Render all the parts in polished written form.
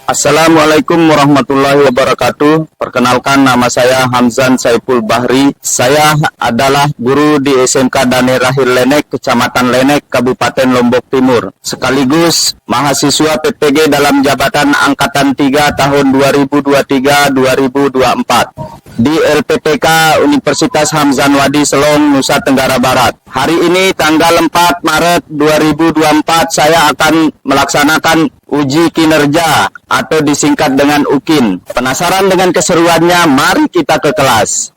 Assalamualaikum warahmatullahi wabarakatuh. Perkenalkan, nama saya Hamzan Saiful Bahri. Saya adalah guru di SMK Dani Rahil Lenek, Kecamatan Lenek, Kabupaten Lombok Timur. Sekaligus mahasiswa PPG dalam jabatan Angkatan 3 tahun 2023-2024 di LPTK Universitas Hamzan Wadi Selong, Nusa Tenggara Barat. Hari ini tanggal 4 Maret 2024 saya akan melaksanakan uji kinerja atau disingkat dengan UKIN. Penasaran dengan keseruannya? Mari kita ke kelas.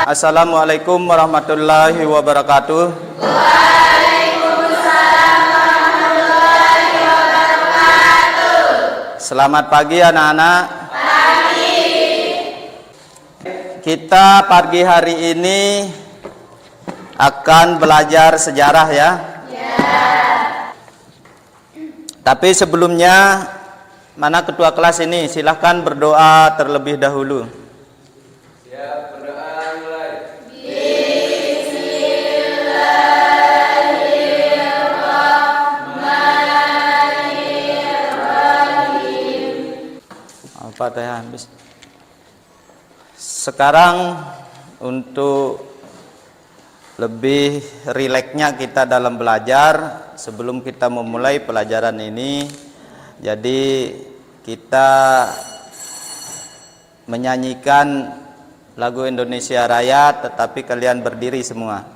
Assalamualaikum warahmatullahi wabarakatuh. Waalaikumsalam warahmatullahi wabarakatuh. Selamat pagi anak-anak. Kita pagi hari ini akan belajar sejarah ya. Tapi sebelumnya, mana ketua kelas ini? Silahkan berdoa terlebih dahulu. Siap, berdoa mulai. Al-Fatihah. Sekarang untuk lebih rileksnya kita dalam belajar, sebelum kita memulai pelajaran ini, jadi kita menyanyikan lagu Indonesia Raya, tetapi kalian berdiri semua.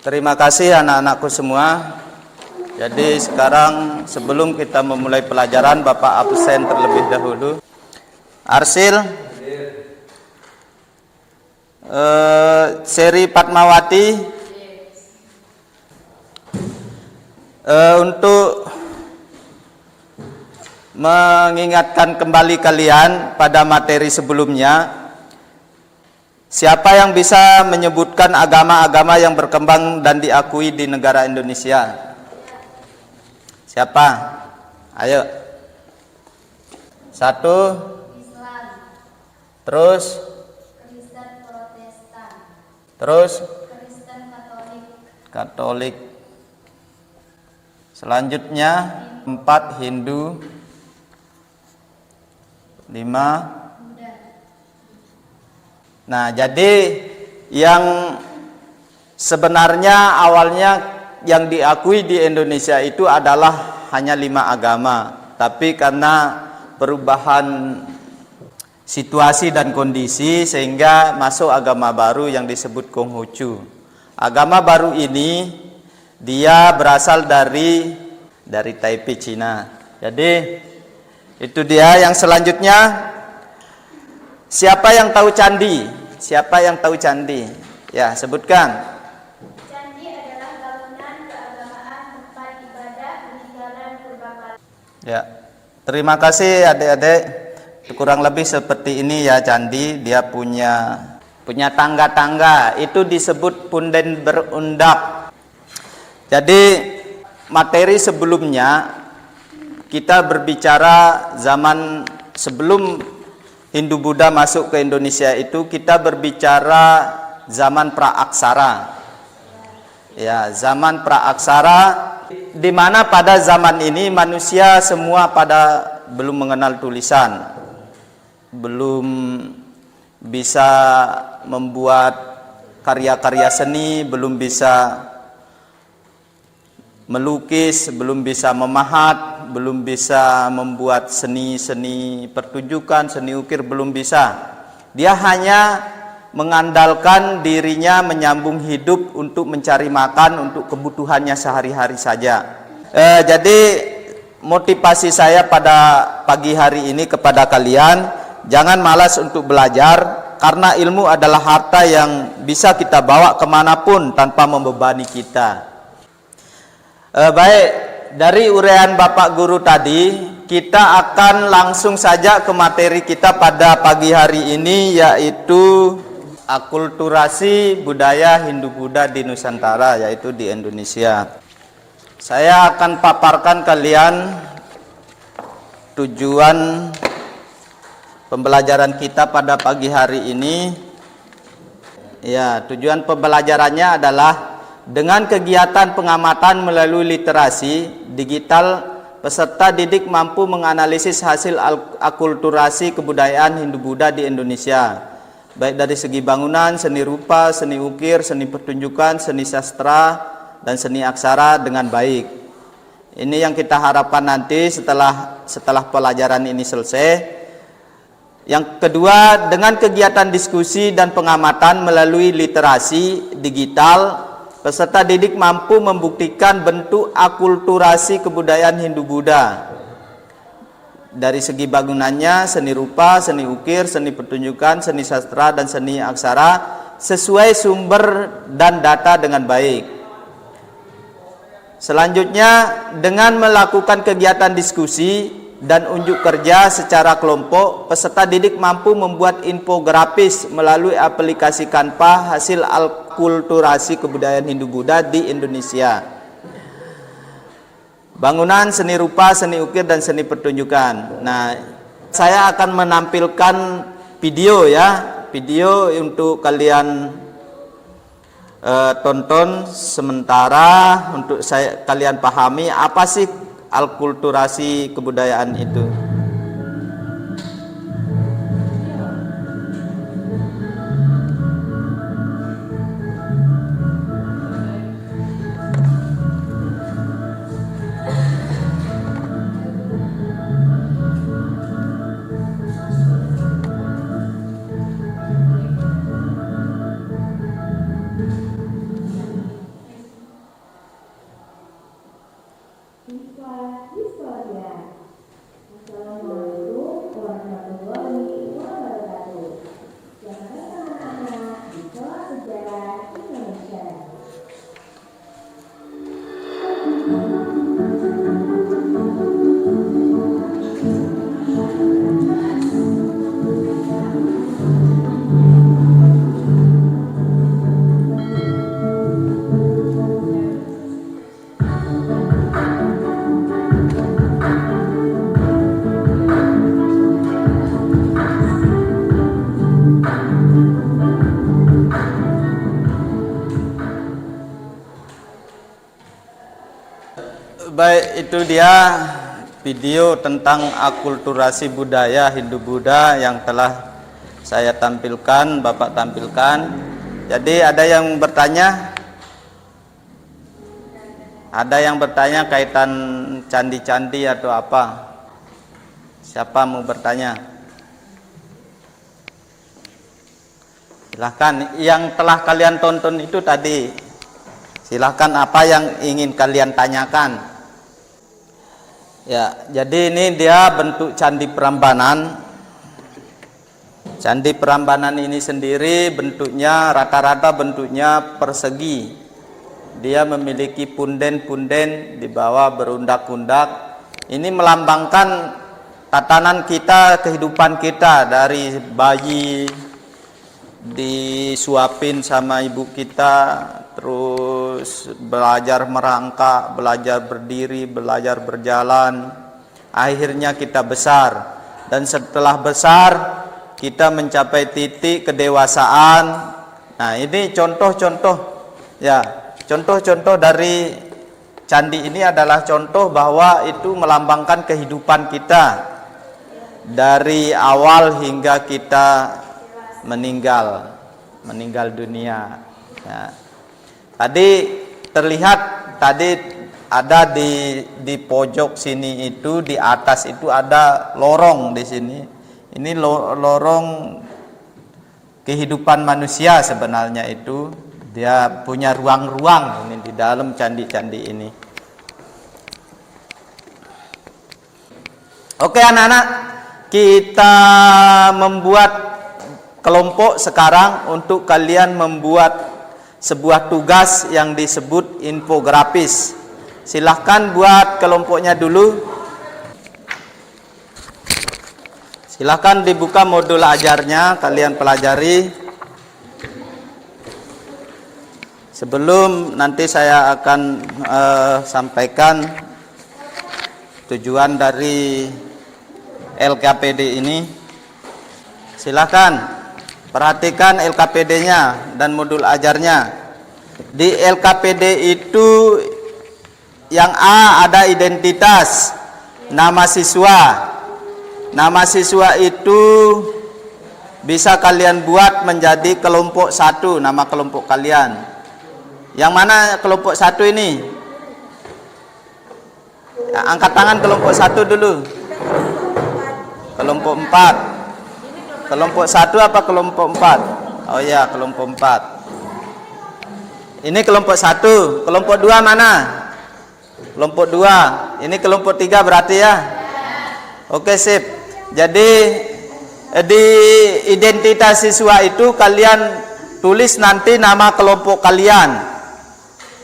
Terima kasih anak-anakku semua. Jadi sekarang sebelum kita memulai pelajaran, Bapak absen terlebih dahulu. Arsil, Seri Fatmawati, untuk mengingatkan kembali kalian pada materi sebelumnya. Siapa yang bisa menyebutkan agama-agama yang berkembang dan diakui di negara Indonesia? Siapa? Ayo. 1. Islam. Terus? Kristen Protestan. Terus? Kristen Katolik. Katolik. Selanjutnya 4. Hindu. 5. Nah, jadi yang sebenarnya awalnya yang diakui di Indonesia itu adalah hanya 5 agama. Tapi karena perubahan situasi dan kondisi sehingga masuk agama baru yang disebut Konghucu. Agama baru ini dia berasal dari Taipei, Cina. Jadi itu dia. Yang selanjutnya, siapa yang tahu candi? Siapa yang tahu candi? Ya, sebutkan. Candi adalah bangunan keagamaan tempat ibadah peninggalan purbakala. Ya, terima kasih adik-adik. Kurang lebih seperti ini ya candi. Dia punya tangga-tangga. Itu disebut punden berundak. Jadi materi sebelumnya kita berbicara zaman sebelum Hindu Buddha masuk ke Indonesia itu, kita berbicara zaman praaksara. Ya, zaman praaksara, di mana pada zaman ini manusia semua pada belum mengenal tulisan, belum bisa membuat karya-karya seni, belum bisa melukis, belum bisa memahat, belum bisa membuat seni-seni pertunjukan, seni ukir, belum bisa. Dia hanya mengandalkan dirinya menyambung hidup untuk mencari makan, untuk kebutuhannya sehari-hari saja. Jadi motivasi saya pada pagi hari ini kepada kalian, jangan malas untuk belajar, karena ilmu adalah harta yang bisa kita bawa kemanapun tanpa membebani kita. Baik, dari uraian Bapak Guru tadi, kita akan langsung saja ke materi kita pada pagi hari ini, yaitu akulturasi budaya Hindu-Buddha di Nusantara, yaitu di Indonesia. Saya akan paparkan kalian tujuan pembelajaran kita pada pagi hari ini. Ya, tujuan pembelajarannya adalah dengan kegiatan pengamatan melalui literasi digital, peserta didik mampu menganalisis hasil akulturasi kebudayaan Hindu-Buddha di Indonesia, baik dari segi bangunan, seni rupa, seni ukir, seni pertunjukan, seni sastra, dan seni aksara dengan baik. Ini yang kita harapkan nanti setelah pelajaran ini selesai. Yang kedua, dengan kegiatan diskusi dan pengamatan melalui literasi digital, peserta didik mampu membuktikan bentuk akulturasi kebudayaan Hindu-Buddha dari segi bangunannya, seni rupa, seni ukir, seni pertunjukan, seni sastra, dan seni aksara sesuai sumber dan data dengan baik. Selanjutnya, dengan melakukan kegiatan diskusi dan unjuk kerja secara kelompok, peserta didik mampu membuat infografis melalui aplikasi Canva hasil akulturasi kebudayaan Hindu-Buddha di Indonesia. Bangunan, seni rupa, seni ukir, dan seni pertunjukan. Nah, saya akan menampilkan video video untuk kalian tonton sementara untuk kalian pahami apa sih akulturasi kebudayaan itu. Assalamualaikum warahmatullahi wabarakatuh. Selamat anak-anak di Kelas Sejarah Indonesia. Baik, itu dia video tentang akulturasi budaya Hindu-Buddha yang telah saya tampilkan, Bapak tampilkan. Jadi ada yang bertanya? Ada yang bertanya kaitan candi-candi atau apa? Siapa mau bertanya? Silahkan, yang telah kalian tonton itu tadi. Silahkan, apa yang ingin kalian tanyakan? Ya, jadi ini dia bentuk Candi Prambanan. Candi Prambanan ini sendiri bentuknya rata-rata bentuknya persegi. Dia memiliki punden-punden di bawah berundak-undak. Ini melambangkan tatanan kita, kehidupan kita dari bayi disuapin sama ibu kita, terus belajar merangkak, belajar berdiri, belajar berjalan, akhirnya kita besar, dan setelah besar kita mencapai titik kedewasaan. Nah, ini contoh-contoh ya, contoh-contoh dari candi ini adalah contoh bahwa itu melambangkan kehidupan kita dari awal hingga kita meninggal dunia. Ya. Tadi terlihat ada di pojok sini itu, di atas itu ada lorong di sini. Ini lorong kehidupan manusia sebenarnya itu. Dia punya ruang-ruang ini di dalam candi-candi ini. Oke anak-anak, kita membuat kelompok sekarang untuk kalian membuat sebuah tugas yang disebut infografis. Silahkan buat kelompoknya dulu. Silahkan dibuka modul ajarnya, kalian pelajari. Sebelum nanti saya akan sampaikan tujuan dari LKPD ini. Silahkan perhatikan LKPD-nya dan modul ajarnya. Di LKPD itu yang A ada identitas, nama siswa. Nama siswa itu bisa kalian buat menjadi kelompok 1, nama kelompok kalian. Yang mana kelompok 1 ini? Angkat tangan kelompok 1 dulu. Kelompok 4. Kelompok 1 apa kelompok 4? Oh ya, kelompok 4. Ini kelompok 1. Kelompok 2 mana? Kelompok 2. Ini kelompok 3 berarti ya? Oke, sip. Jadi di identitas siswa itu kalian tulis nanti nama kelompok kalian.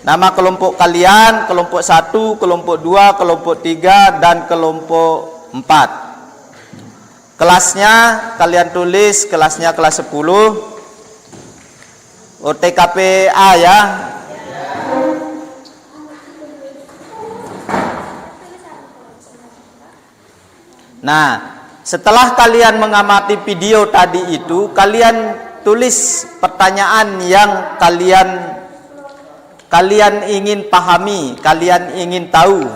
Nama kelompok kalian, kelompok 1, kelompok 2, kelompok 3, dan kelompok 4. Kelasnya kalian tulis, kelasnya kelas 10. OTKP A ya. Nah, setelah kalian mengamati video tadi itu, kalian tulis pertanyaan yang kalian ingin pahami, kalian ingin tahu.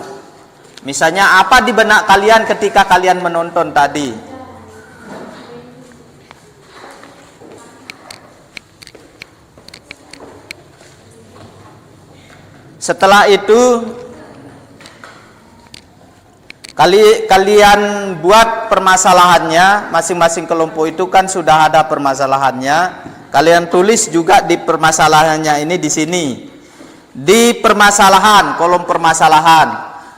Misalnya apa di benak kalian ketika kalian menonton tadi? Setelah itu kalian buat permasalahannya, masing-masing kelompok itu kan sudah ada permasalahannya. Kalian tulis juga di permasalahannya ini di sini. Di permasalahan, kolom permasalahan.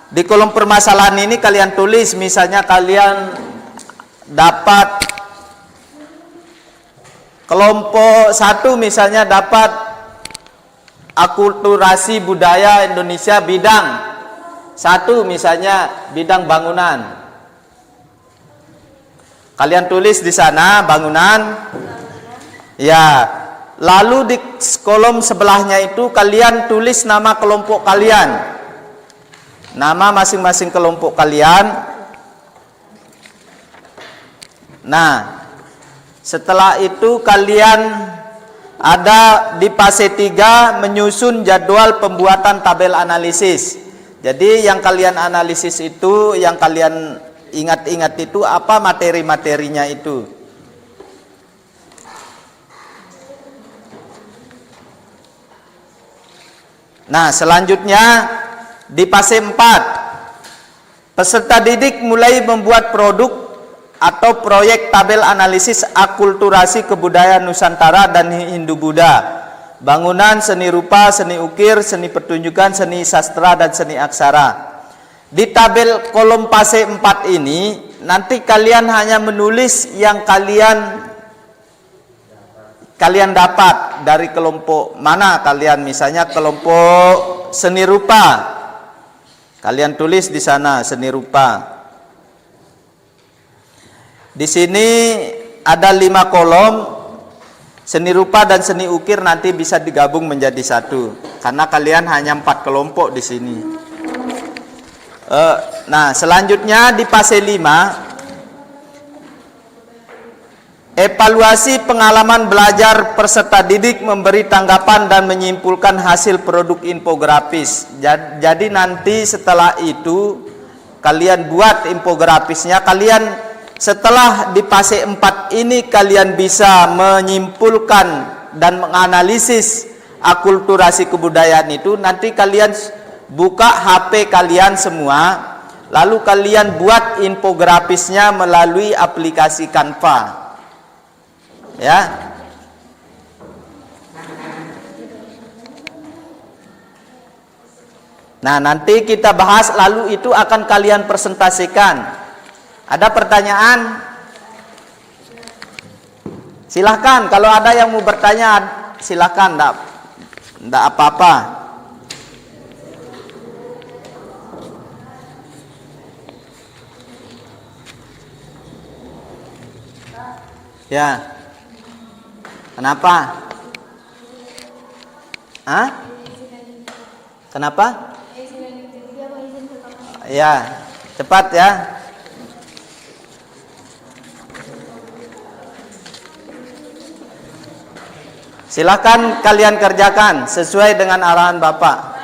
Di kolom permasalahan ini kalian tulis, misalnya kalian dapat kelompok 1 misalnya dapat akulturasi budaya Indonesia bidang 1 misalnya bidang bangunan. Kalian tulis di sana bangunan. Ya, lalu di kolom sebelahnya itu kalian tulis nama kelompok kalian. Nama masing-masing kelompok kalian. Nah, setelah itu kalian ada di fase 3 menyusun jadwal pembuatan tabel analisis. Jadi yang kalian analisis itu, yang kalian ingat-ingat itu apa materi-materinya itu. Nah, selanjutnya di fase 4, peserta didik mulai membuat produk atau proyek tabel analisis akulturasi kebudayaan Nusantara dan Hindu-Buddha. Bangunan, seni rupa, seni ukir, seni pertunjukan, seni sastra, dan seni aksara. Di tabel kolom fase 4 ini, nanti kalian hanya menulis yang kalian dapat dari kelompok mana kalian. Misalnya kelompok seni rupa, kalian tulis di sana seni rupa. Di sini ada 5 kolom. Seni rupa dan seni ukir nanti bisa digabung menjadi 1 karena kalian hanya 4 kelompok di sini. Nah, selanjutnya di fase 5, evaluasi pengalaman belajar peserta didik, memberi tanggapan dan menyimpulkan hasil produk infografis. Jadi nanti setelah itu kalian buat infografisnya. Kalian setelah di fase 4 ini kalian bisa menyimpulkan dan menganalisis akulturasi kebudayaan itu. Nanti kalian buka HP kalian semua, lalu kalian buat infografisnya melalui aplikasi Canva. Ya. Nah, nanti kita bahas, lalu itu akan kalian presentasikan. Ada pertanyaan? Silahkan, kalau ada yang mau bertanya silahkan, enggak apa-apa. Ya. Kenapa? Hah? Kenapa? Ya, cepat ya. Silakan kalian kerjakan sesuai dengan arahan Bapak.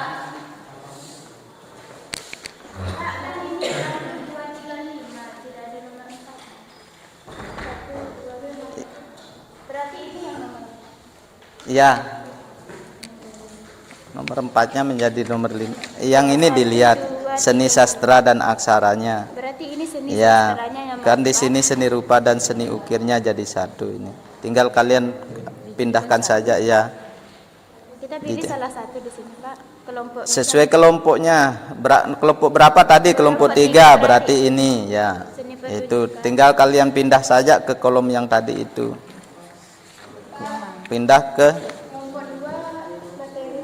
Berarti ini yang nomor. Ya. Nomor 4-nya menjadi nomor 5. Yang ini dilihat seni sastra dan aksaranya. Berarti ini seni Ya, sastranya yang kan di sini seni rupa dan seni ukirnya jadi satu ini. Tinggal kalian pindahkan saja ya. kita pilih Gitu. salah satu di sini, Pak. Kelompok Sesuai kelompoknya. Kelompok berapa tadi? Kelompok 3 berarti ini ya. seni Itu pertunjukan. tinggal kalian pindah saja ke kolom yang tadi itu. Pindah ke Kelompok 2 materi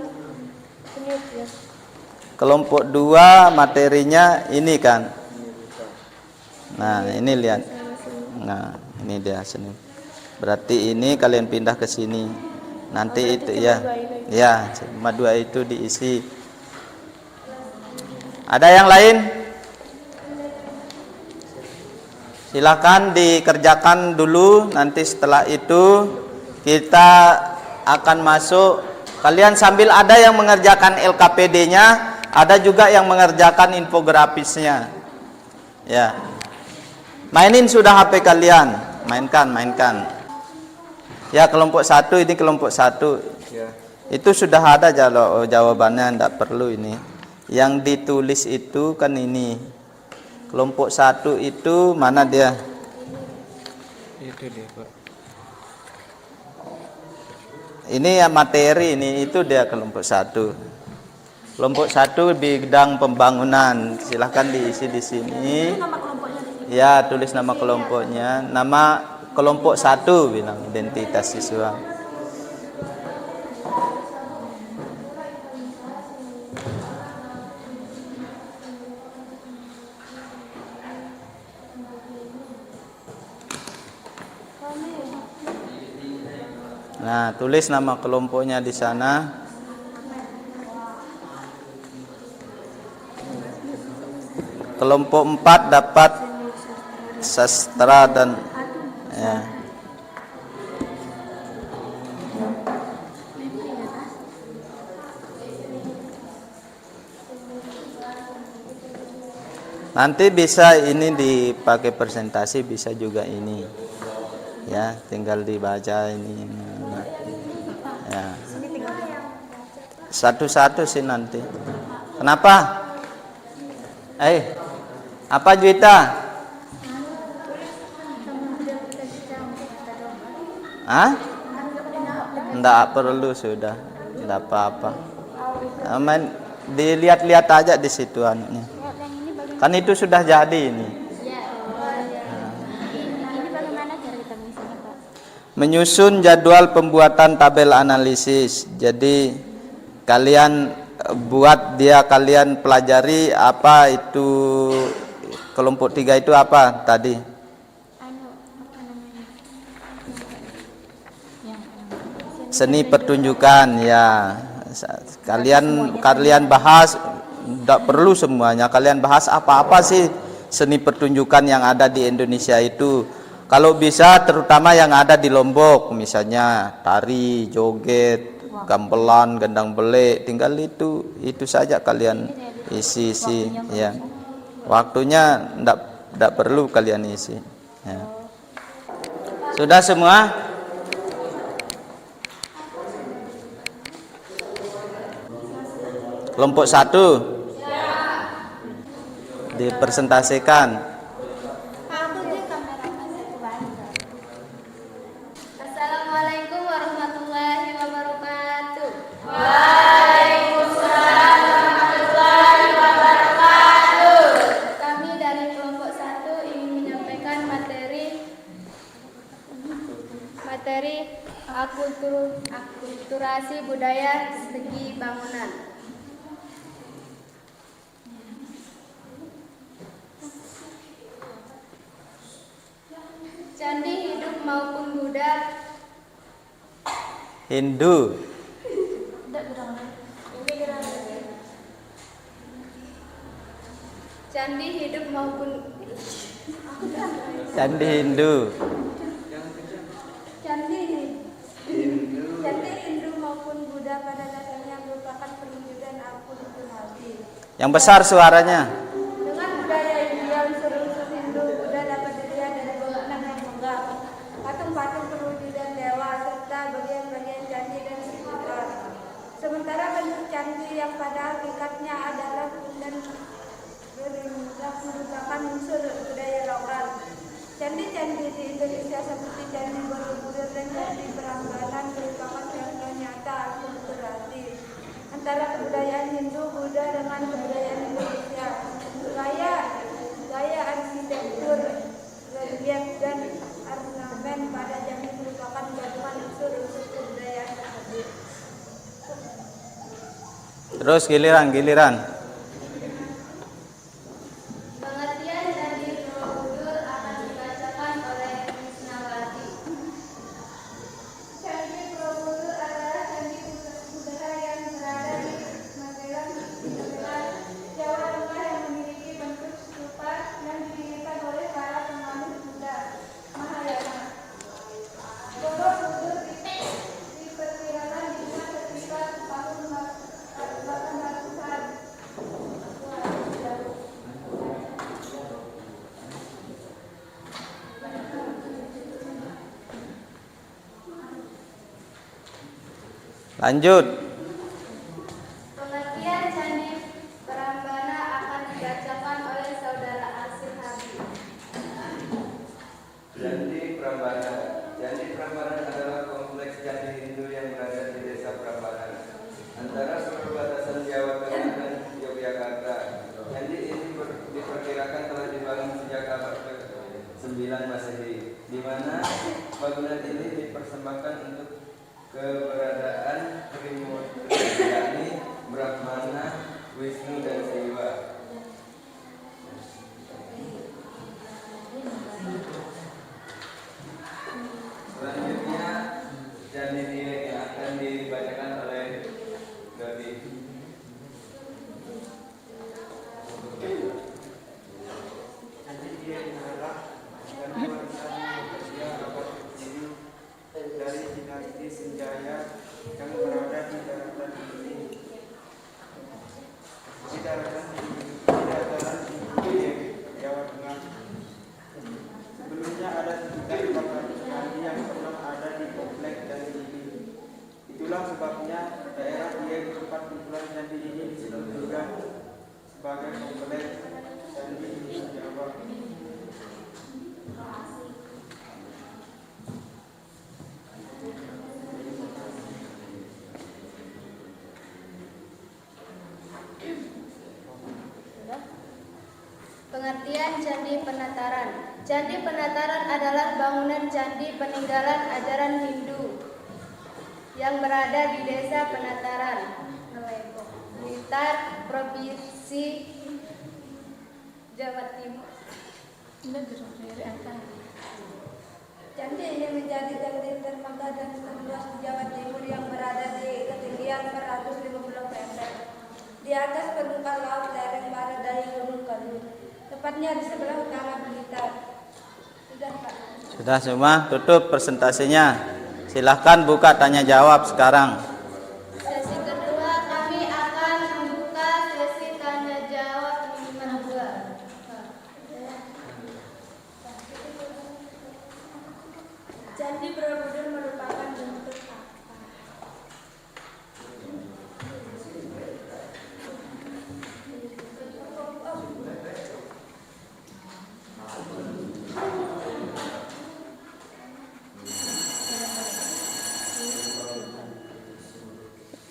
seni ukir. kelompok 2 materinya ini kan. Nah, ini lihat. Nah, ini dia sini. Berarti ini kalian pindah ke sini. Nanti itu ya. Ya, cuma 2 itu diisi. Ada yang lain? Silakan dikerjakan dulu, nanti setelah itu kita akan masuk. Kalian sambil ada yang mengerjakan LKPD-nya, ada juga yang mengerjakan infografisnya. Ya. Mainin sudah HP kalian, mainkan. Ya, kelompok 1 ini kelompok 1. Ya. Itu sudah ada jawabannya, tidak perlu ini. Yang ditulis itu kan ini. Kelompok 1 itu mana dia? Itu dia, Pak. Ini ya materi ini, itu dia kelompok 1. Kelompok 1 bidang pembangunan. Silahkan diisi di sini. Ya, tulis nama kelompoknya. Nama kelompok 1 bilang identitas siswa. Nah, tulis nama kelompoknya di sana. Kelompok 4 dapat sastra dan ya. Nanti bisa ini dipakai presentasi, bisa juga ini. Ya, tinggal dibaca ini. Ya. Satu-satu sih nanti. Kenapa? Apa Juwita? Hah? Enggak perlu sudah. Enggak apa-apa. Aman, dilihat-lihat aja di situ anunya. Kan itu sudah jadi ini. Ini bagaimana cara kita mengisinya, Pak? Menyusun jadwal pembuatan tabel analisis. Jadi kalian buat dia, kalian pelajari apa itu kelompok 3 itu apa tadi? Apa namanya? Seni pertunjukan ya. Kalian bahas, tidak perlu semuanya. Kalian bahas apa-apa sih seni pertunjukan yang ada di Indonesia itu. Kalau bisa terutama yang ada di Lombok, misalnya tari, joget, gamelan, gendang belek, tinggal itu saja kalian isi ya. Waktunya enggak perlu kalian isi. Ya. Sudah semua? Kelompok 1 dipresentasikan. Assalamualaikum warahmatullahi wabarakatuh. Kami dari kelompok 1 ingin menyampaikan materi akulturasi budaya segi bangunan. Candi maupun Buddha. Hindu. Candi hidup maupun Candi Hindu. Candi Hindu maupun Buddha pada dasarnya merupakan perwujudan Al-Qudus Hadi. Yang besar suaranya. Dengan budaya India, unsur-unsur Hindu Buddha dapat dilihat dari bangunan yang megah, patung-patung perwujudan dewa, serta bagian-bagian candi dan sekitar. Sementara bentuk candi yang pada hakikatnya adalah dan merupakan unsur budaya lokal. Candi-candi di Indonesia seperti Candi Borobudur dan Candi Prambanan merupakan contoh nyata Al-Qudus Hadi antara kebudayaan Hindu Buddha dengan kebudayaan Indonesia. Gaya arsitektur, relief dan ornamen pada candi merupakan gabungan unsur-unsur kebudayaan tersebut. Terus giliran. Pengertian Candi Borobudur akan dibacakan oleh Krisnawati. Candi Borobudur adalah candi Buddha yang berada di Magelang, Jawa Tengah yang memiliki bentuk stupa yang didirikan oleh para penganut Buddha Mahayana. Borobudur diperkirakan dibuat sekitar tahun 800-an. Lanjut. Pengertian Candi Prambanan akan dibacakan oleh Saudara Asih Habib. Candi Prambanan. Candi Prambanan adalah kompleks candi Hindu yang berada di desa Prambanan, antara perbatasan Jawa Tengah dan Yogyakarta. Candi ini diperkirakan telah dibangun sejak abad ke-9 Masehi, di mana bangunan ini dipersembahkan untuk keberadaan Trimurti, yakni Brahmana, Wisnu dan Siwa. Selanjutnya candi Dieng yang akan dibacakan oleh Dodi. Candi Dieng adalah candi warisan manusia abad ke-7 dari dinasti Senjaya yang berada di daratan ini. Di dataran Dieng, Jawa Tengah. Sebelumnya ada sekitar 400 candi yang pernah ada di kompleks candi ini. Itulah sebabnya daerah Dieng tempat kumpulan candi ini disebut juga sebagai kompleks candi di Jawa. Pengertian Candi Penataran. Candi Penataran adalah bangunan candi peninggalan ajaran Hindu yang berada di desa Penataran, Blitar, Provinsi Jawa Timur. Candi ini menjadi candi termegah dan terluas di Jawa Timur yang berada di ketinggian 450 meter di atas permukaan laut lereng barat dari Gunung Kelud, tepatnya di sebelah utara Blitar. Sudah, Pak. Sudah semua, tutup presentasinya. Silahkan buka tanya jawab sekarang. Sesi kedua kami akan membuka sesi tanya jawab minimal 2. Candi Borobudur merupakan bentuk apa?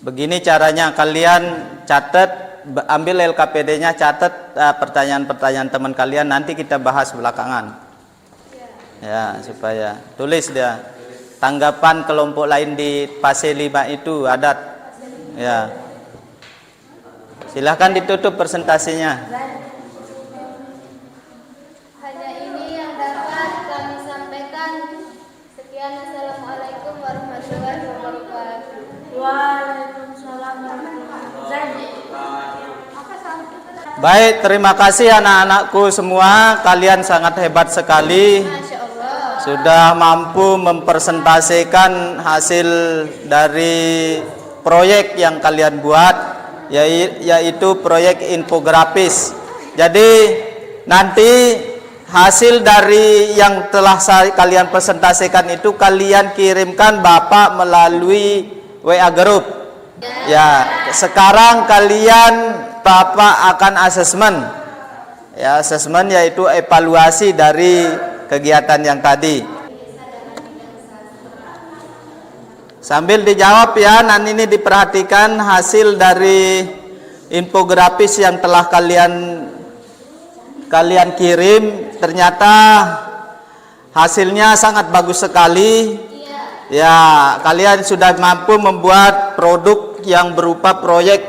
Begini caranya, kalian catat, ambil LKPD-nya, catat pertanyaan-pertanyaan teman kalian, nanti kita bahas belakangan. Ya, supaya tulis dia. Tanggapan kelompok lain di fase 5 itu adat. Ya. Silahkan ditutup presentasinya. Hanya ini yang dapat kami sampaikan. sekalian, Assalamualaikum warahmatullahi wabarakatuh. Waalaikumsalam warahmatullahi wabarakatuh. Baik, terima kasih anak-anakku semua. Kalian sangat hebat sekali. Masya Allah. Sudah mampu mempresentasikan hasil dari proyek yang kalian buat, yaitu proyek infografis. Jadi nanti hasil dari yang telah kalian presentasikan itu kalian kirimkan Bapak melalui WA Group. Ya, sekarang Bapak akan asesmen. Ya, asesmen yaitu evaluasi dari kegiatan yang tadi. Sambil dijawab ya, nanti ini diperhatikan hasil dari infografis yang telah kalian kirim. Ternyata hasilnya sangat bagus sekali. Ya, kalian sudah mampu membuat produk yang berupa proyek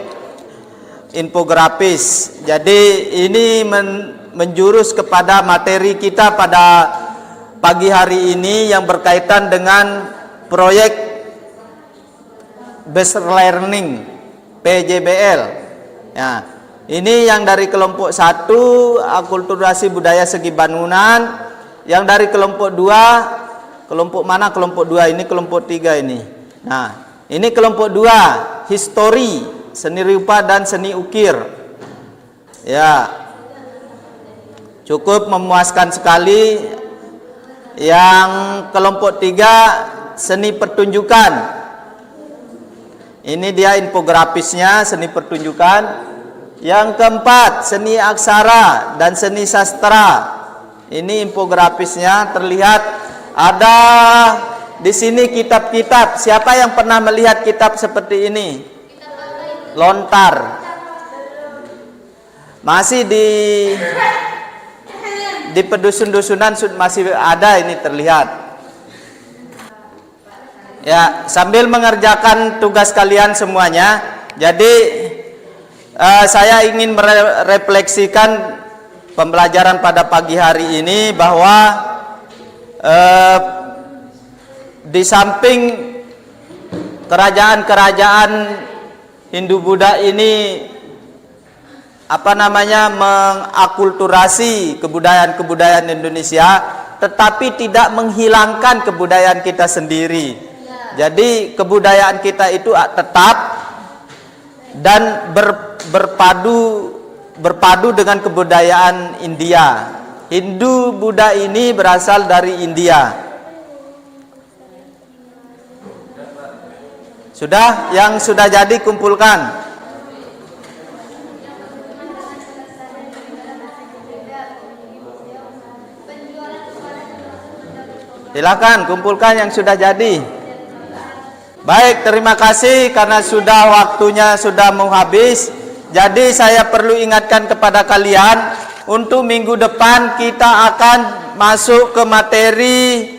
infografis. Jadi ini menjurus kepada materi kita pada pagi hari ini yang berkaitan dengan proyek Best Learning PJBL. Ya, ini yang dari kelompok 1 akulturasi budaya segi bangunan, yang dari kelompok 2, kelompok mana kelompok 2 ini, kelompok 3 ini. Nah, ini kelompok 2 histori, seni rupa dan seni ukir. Ya, cukup memuaskan sekali. Yang kelompok 3 seni pertunjukan. Ini dia infografisnya, seni pertunjukan. Yang keempat, seni aksara dan seni sastra. Ini infografisnya, terlihat ada di sini kitab-kitab. Siapa yang pernah melihat kitab seperti ini? Lontar. Masih di pedusun-dusunan masih ada, ini terlihat. Ya, sambil mengerjakan tugas kalian semuanya. Jadi saya ingin merefleksikan pembelajaran pada pagi hari ini bahwa di samping kerajaan-kerajaan Hindu-Buddha ini mengakulturasi kebudayaan-kebudayaan Indonesia, tetapi tidak menghilangkan kebudayaan kita sendiri. Jadi kebudayaan kita itu tetap dan berpadu dengan kebudayaan India. Hindu Buddha ini berasal dari India. Sudah? Yang sudah jadi kumpulkan. Silakan kumpulkan yang sudah jadi. Baik, terima kasih karena waktunya sudah mau habis. Jadi saya perlu ingatkan kepada kalian, untuk minggu depan kita akan masuk ke materi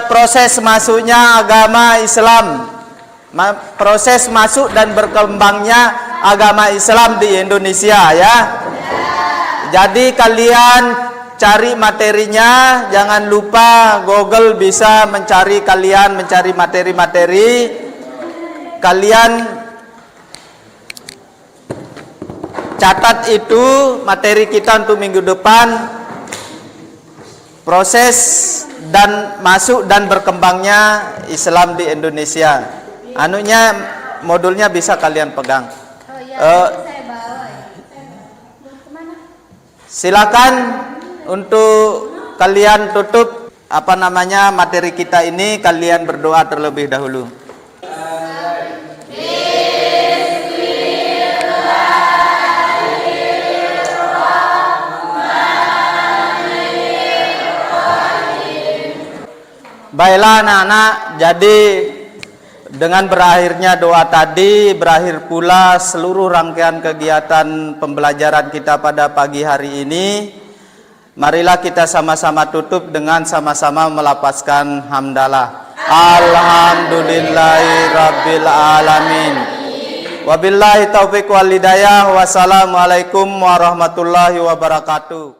proses masuknya agama Islam, proses masuk dan berkembangnya agama Islam di Indonesia ya. Jadi kalian cari materinya, jangan lupa Google bisa mencari materi-materi. Kalian catat itu materi kita untuk minggu depan, proses dan masuk dan berkembangnya Islam di Indonesia. Modulnya bisa kalian pegang. Saya bawa ya. Silakan untuk kalian tutup materi kita ini, kalian berdoa terlebih dahulu. Baiklah anak-anak, jadi dengan berakhirnya doa tadi, berakhir pula seluruh rangkaian kegiatan pembelajaran kita pada pagi hari ini. Marilah kita sama-sama tutup dengan sama-sama melapaskan hamdalah. Alhamdulillahi rabbil alamin. Wabillahi taufiq wal hidayah. Wassalamualaikum warahmatullahi wabarakatuh.